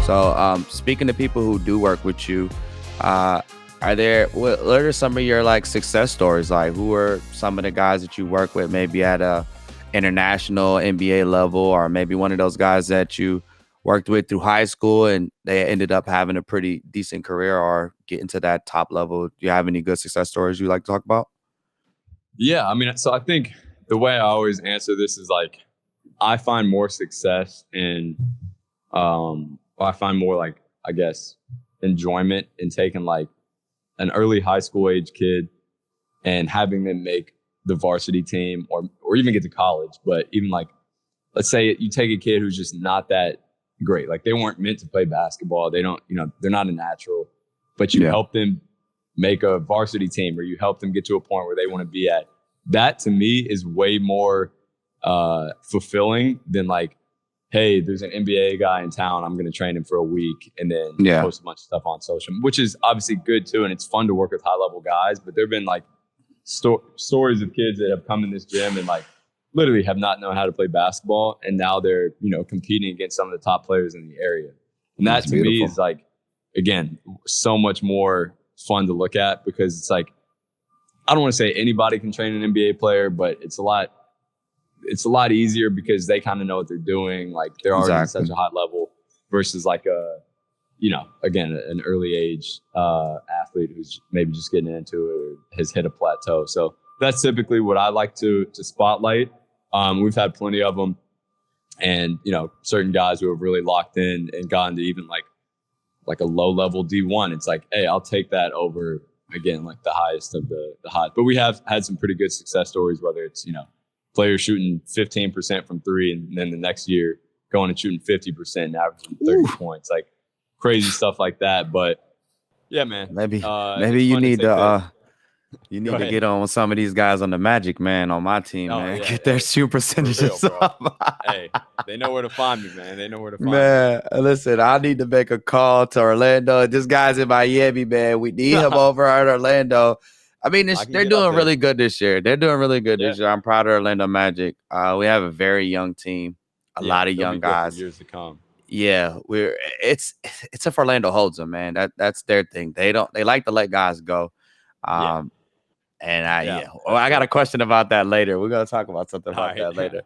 So, speaking to people who do work with you, uh, what are some of your like success stories? Like, who are some of the guys that you work with, maybe at a international NBA level, or maybe one of those guys that you worked with through high school and they ended up having a pretty decent career or getting to that top level? Do you have any good success stories you like to talk about? Yeah, I mean, so I think the way I always answer this is like I find more success in I find more like I guess enjoyment in taking like an early high school age kid and having them make the varsity team or even get to college. But even like let's say you take a kid who's just not that great. Like they weren't meant to play basketball. They don't, they're not a natural, but you Yeah, help them make a varsity team or you help them get to a point where they want to be at. That to me is way more fulfilling than like, hey, there's an NBA guy in town. I'm going to train him for a week and then yeah, post a bunch of stuff on social, which is obviously good too. And it's fun to work with high level guys. But there have been like stories of kids that have come in this gym and like literally have not known how to play basketball. And now they're, competing against some of the top players in the area. And that it's to me beautiful. is like, again, so much more fun to look at because it's like, I don't want to say anybody can train an NBA player, but it's a lot easier because they kind of know what they're doing. Like they're already at such Exactly. a high level versus like again, an early age athlete who's maybe just getting into it or has hit a plateau. So that's typically what I like to spotlight. We've had plenty of them and, certain guys who have really locked in and gotten to even like a low level D1. It's like, hey, I'll take that over again, like the highest of the high. But we have had some pretty good success stories, whether it's, players shooting 15% from three and then the next year going and shooting 50% and averaging 30 Ooh, points, like crazy stuff like that. But yeah, man, maybe it's you fun to need to take the, you go need to ahead. get on with some of these guys on the Magic, man, on my team, Oh man. yeah. Get their Hey, shoot for real, percentages bro. up. Hey, they know where to find me, man. They know where to find me. Man, listen, I need to make a call to Orlando. This guy's in Miami, man. We need him over at Orlando. I mean, I can they're get up doing there. really good this year. They're doing really good Yeah. this year. I'm proud of Orlando Magic. We have a very young team, a Yeah. lot of They'll be young good for guys. years to come. Yeah, it's if Orlando holds them, man. That's their thing. They like to let guys go. Yeah. Um, and Yeah. I That's got a fair. question about that later. We're gonna talk about something All about right. that later.